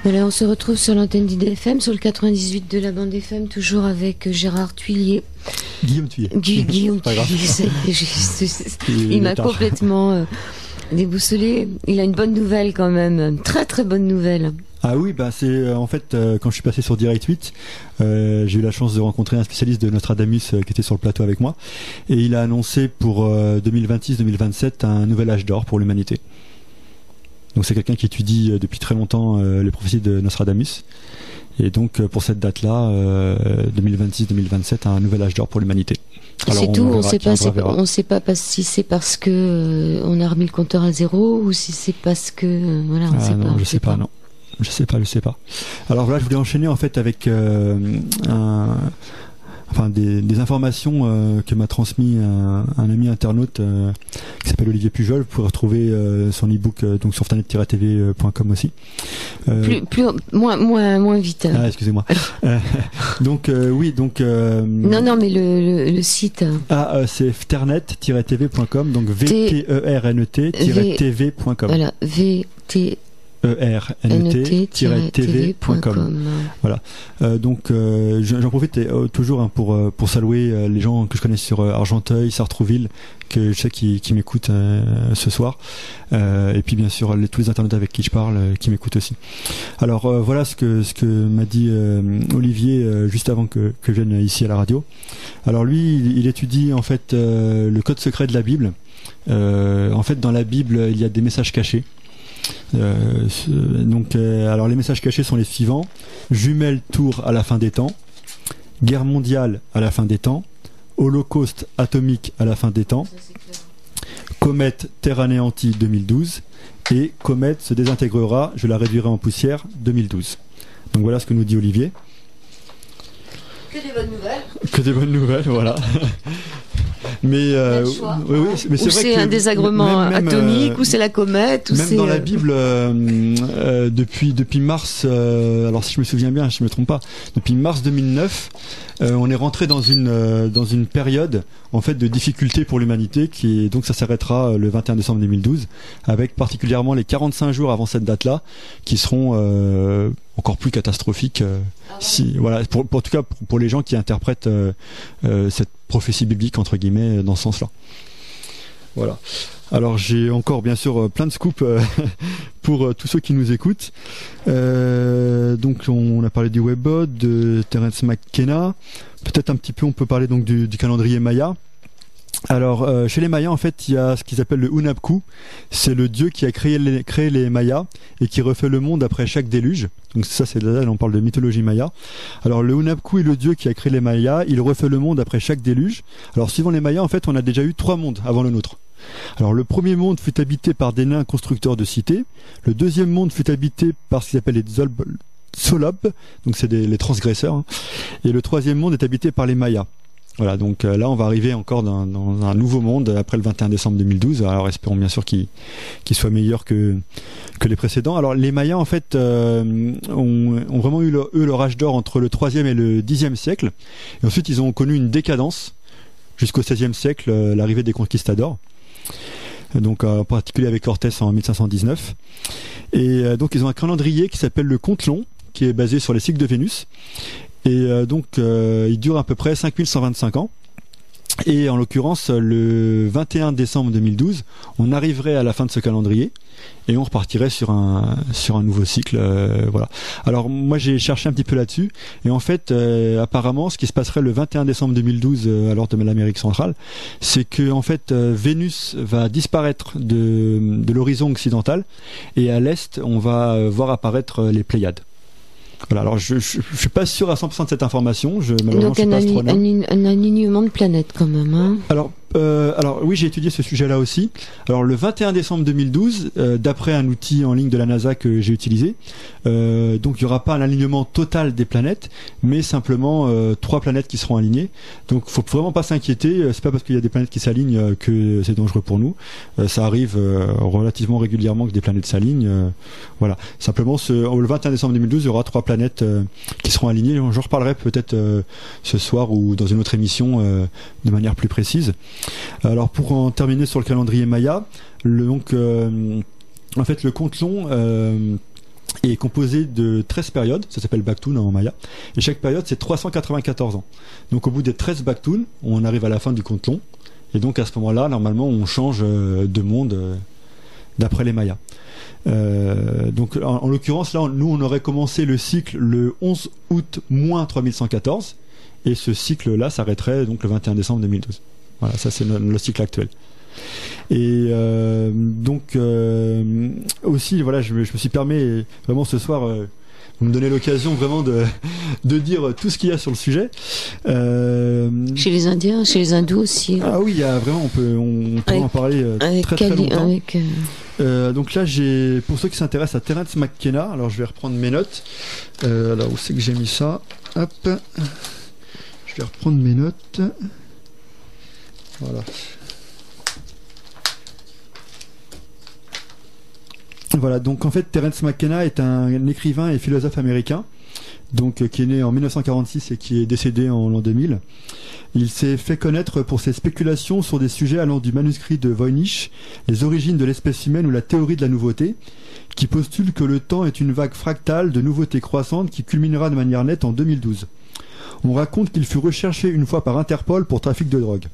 Voilà, on se retrouve sur l'antenne d'IDFM, sur le 98 de la bande FM, toujours avec Gérard Thuillier. Guillaume Thuillier. Guillaume Thuillier, il m'a complètement déboussolé. Il a une bonne nouvelle quand même, très très bonne nouvelle. Ah oui, bah c'est en fait quand je suis passé sur Direct 8, j'ai eu la chance de rencontrer un spécialiste de Nostradamus qui était sur le plateau avec moi, et il a annoncé pour 2026-2027 un nouvel âge d'or pour l'humanité. Donc c'est quelqu'un qui étudie depuis très longtemps les prophéties de Nostradamus, et donc pour cette date-là, 2026-2027, un nouvel âge d'or pour l'humanité. Alors, c'est tout, on ne sait pas si c'est parce que on a remis le compteur à zéro ou si c'est parce que voilà, on ne sait pas. Non, je sais pas, non. Je sais pas. Alors voilà, je voulais enchaîner en fait avec des informations que m'a transmis un ami internaute qui s'appelle Olivier Pujol. Vous pouvez retrouver son e-book donc sur ftanet-tv.com aussi. Moins vite. Ah, excusez-moi. Non, mais le site. C'est fternet-tv.com, donc VTERNET-TV.com. Voilà, VT ERNT-TV.com. Voilà. J'en profite toujours pour saluer les gens que je connais sur Argenteuil, Sartrouville, que je sais qui m'écoutent ce soir, et puis bien sûr tous les internautes avec qui je parle qui m'écoutent aussi. Alors voilà ce que m'a dit Olivier juste avant que je vienne ici à la radio. Alors lui, il étudie en fait le code secret de la Bible. En fait, dans la Bible, il y a des messages cachés. Alors les messages cachés sont les suivants: jumelle tour à la fin des temps, guerre mondiale à la fin des temps, holocauste atomique à la fin des temps, comète terre anéantie 2012 et comète se désintégrera, je la réduirai en poussière 2012. Donc voilà ce que nous dit Olivier. Que des bonnes nouvelles. Que des bonnes nouvelles, voilà. Mais oui, mais c'est vrai que un désagrément atomique, ou c'est la comète, ou même dans la Bible depuis mars, alors si je me souviens bien, je me trompe pas, depuis mars 2009, on est rentré dans une période en fait de difficulté pour l'humanité donc ça s'arrêtera le 21 décembre 2012, avec particulièrement les 45 jours avant cette date-là qui seront encore plus catastrophiques en tout cas pour les gens qui interprètent cette prophétie biblique entre guillemets dans ce sens-là. Voilà. Alors j'ai encore bien sûr plein de scoops pour tous ceux qui nous écoutent. Donc on a parlé du Webbot, de Terence McKenna. Peut-être un petit peu on peut parler donc du calendrier Maya. Alors chez les Mayas en fait il y a ce qu'ils appellent le Hunabku. C'est le dieu qui a créé les Mayas et qui refait le monde après chaque déluge. Donc ça c'est là on parle de mythologie Maya. Alors le Hunabku est le dieu qui a créé les Mayas. Il refait le monde après chaque déluge. Alors suivant les Mayas en fait on a déjà eu 3 mondes avant le nôtre. Alors le premier monde fut habité par des nains constructeurs de cités. Le deuxième monde fut habité par ce qu'ils appellent les Zolab, donc c'est les transgresseurs. Hein. Et le troisième monde est habité par les Mayas. Voilà, donc là on va arriver encore dans un nouveau monde après le 21 décembre 2012. Alors espérons bien sûr qu'il soit meilleur que les précédents. Alors les Mayas en fait ont vraiment eu leur âge d'or entre le 3e et le 10e siècle. Et ensuite ils ont connu une décadence jusqu'au 16e siècle, l'arrivée des conquistadors. Donc en particulier avec Cortés en 1519. Et donc ils ont un calendrier qui s'appelle le Compte-Long, qui est basé sur les cycles de Vénus. Et il dure à peu près 5125 ans. Et en l'occurrence, le 21 décembre 2012, on arriverait à la fin de ce calendrier et on repartirait sur un nouveau cycle. Voilà. Alors moi j'ai cherché un petit peu là-dessus et en fait apparemment ce qui se passerait le 21 décembre 2012 à l'heure de l'Amérique centrale, c'est que en fait Vénus va disparaître de l'horizon occidental et à l'est on va voir apparaître les Pléiades. Voilà, alors je suis pas sûr à 100% de cette information. Donc un alignement de planètes quand même. Hein. Alors oui, j'ai étudié ce sujet-là aussi. Alors le 21 décembre 2012, d'après un outil en ligne de la NASA que j'ai utilisé, donc il n'y aura pas un alignement total des planètes, mais simplement 3 planètes qui seront alignées. Donc faut vraiment pas s'inquiéter. C'est pas parce qu'il y a des planètes qui s'alignent que c'est dangereux pour nous. Ça arrive relativement régulièrement que des planètes s'alignent. Voilà. Simplement le 21 décembre 2012, il y aura 3 planètes qui seront alignées. J'en reparlerai peut-être ce soir ou dans une autre émission de manière plus précise. Alors pour en terminer sur le calendrier Maya, en fait le Compte-Long et est composé de 13 périodes, ça s'appelle Baktun en maya, et chaque période c'est 394 ans. Donc au bout des 13 Baktun, on arrive à la fin du compte long, et donc à ce moment-là, normalement, on change de monde d'après les mayas. Donc en l'occurrence, là, nous on aurait commencé le cycle le 11 août moins 3114, et ce cycle-là s'arrêterait donc le 21 décembre 2012. Voilà, ça c'est le cycle actuel. Et donc aussi voilà, je me suis permis vraiment ce soir, vous me donnez l'occasion vraiment de dire tout ce qu'il y a sur le sujet. Chez les Indiens, chez les hindous aussi. Ah oui, il y a vraiment, on peut en parler très longtemps. Donc là, j'ai, pour ceux qui s'intéressent à Terence McKenna, alors je vais reprendre mes notes. Alors où c'est que j'ai mis ça? Hop, je vais reprendre mes notes. Voilà. Voilà, donc en fait, Terence McKenna est un écrivain et philosophe américain, donc qui est né en 1946 et qui est décédé en l'an 2000. Il s'est fait connaître pour ses spéculations sur des sujets allant du manuscrit de Voynich, les origines de l'espèce humaine ou la théorie de la nouveauté, qui postule que le temps est une vague fractale de nouveautés croissantes qui culminera de manière nette en 2012. On raconte qu'il fut recherché une fois par Interpol pour trafic de drogue.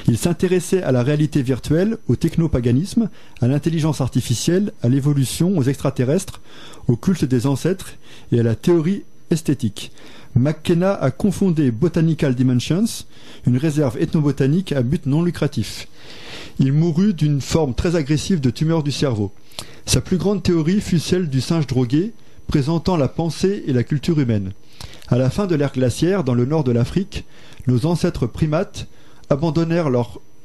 Il s'intéressait à la réalité virtuelle, au technopaganisme, à l'intelligence artificielle, à l'évolution, aux extraterrestres, au culte des ancêtres et à la théorie esthétique. McKenna a confondé Botanical Dimensions, une réserve ethnobotanique à but non lucratif. Il mourut d'une forme très agressive de tumeur du cerveau. Sa plus grande théorie fut celle du singe drogué, présentant la pensée et la culture humaine. À la fin de l'ère glaciaire, dans le nord de l'Afrique, nos ancêtres primates abandonnèrent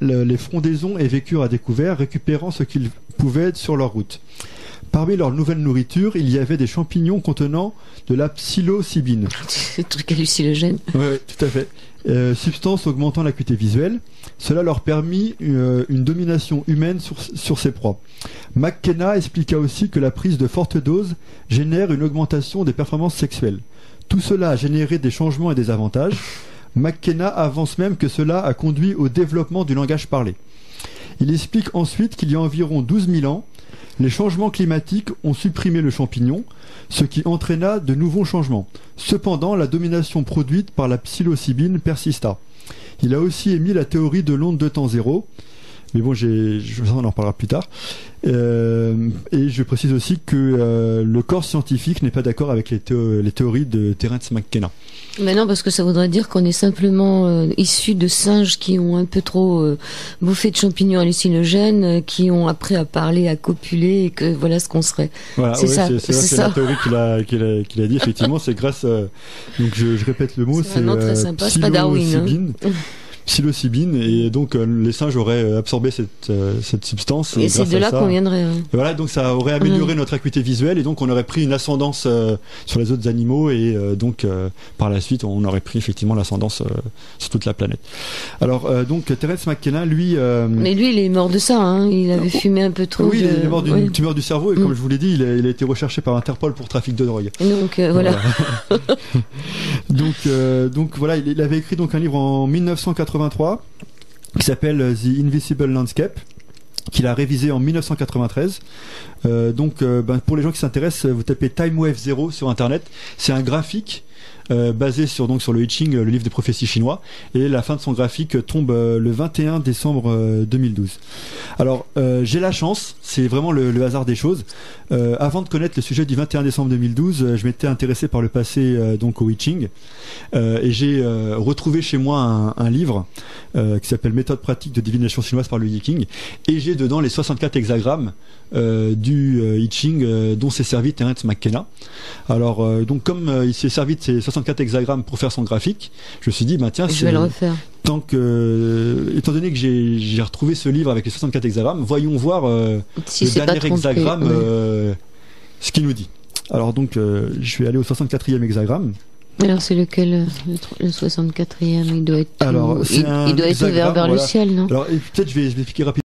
les frondaisons et vécurent à découvert, récupérant ce qu'ils pouvaient sur leur route. Parmi leur nouvelle nourriture, il y avait des champignons contenant de la psilocybine. C'est un truc hallucinogène. Oui, tout à fait. Substance augmentant l'acuité visuelle. Cela leur permit une domination humaine sur ses proies. McKenna expliqua aussi que la prise de fortes doses génère une augmentation des performances sexuelles. Tout cela a généré des changements et des avantages. McKenna avance même que cela a conduit au développement du langage parlé. Il explique ensuite qu'il y a environ 12 000 ans, les changements climatiques ont supprimé le champignon, ce qui entraîna de nouveaux changements. Cependant, la domination produite par la psilocybine persista. Il a aussi émis la théorie de l'onde de temps zéro, mais bon, on en reparlera plus tard. Et je précise aussi que le corps scientifique n'est pas d'accord avec les théories de Terence McKenna. Mais non, parce que ça voudrait dire qu'on est simplement issus de singes qui ont un peu trop bouffé de champignons hallucinogènes, qui ont appris à parler, à copuler, et que voilà ce qu'on serait. Voilà, c'est ça. C'est la théorie qu'il a dit, effectivement, c'est grâce... donc je répète le mot, c'est un nom très sympa, c'est pas Darwin. Psilocybine, et donc les singes auraient absorbé cette substance. Et c'est de là qu'on viendrait. Hein. Voilà, donc ça aurait amélioré notre acuité visuelle, et donc on aurait pris une ascendance sur les autres animaux, et donc par la suite on aurait pris effectivement l'ascendance sur toute la planète. Alors donc Terence McKenna, lui... Mais lui il est mort de ça, hein. Il avait fumé un peu trop. Oui, il est mort d'une tumeur du cerveau, et comme je vous l'ai dit, il a été recherché par Interpol pour trafic de drogue. Donc voilà. donc voilà, il avait écrit donc un livre en 1983 qui s'appelle The Invisible Landscape, qu'il a révisé en 1993. Pour les gens qui s'intéressent, vous tapez Time Wave Zero sur internet. C'est un graphique basé sur le I Ching, le livre des prophéties chinois, et la fin de son graphique tombe le 21 décembre 2012. Alors j'ai la chance, c'est vraiment le hasard des choses. Avant de connaître le sujet du 21 décembre 2012, je m'étais intéressé par le passé au I Ching, et j'ai retrouvé chez moi un livre qui s'appelle Méthode pratique de divination chinoise par le I Ching, et j'ai dedans les 64 hexagrammes du I Ching dont s'est servi Terence McKenna. Alors donc comme il s'est servi de ces 64 hexagrammes pour faire son graphique, je me suis dit tiens, je vais le refaire. Étant donné que j'ai retrouvé ce livre avec les 64 hexagrammes, voyons voir si le dernier hexagramme, ce qu'il nous dit. Alors donc je vais aller au 64e hexagramme. Alors c'est lequel, le 64e? Il doit être, il doit être ouvert vers le ciel, non? Alors peut-être je vais expliquer rapidement.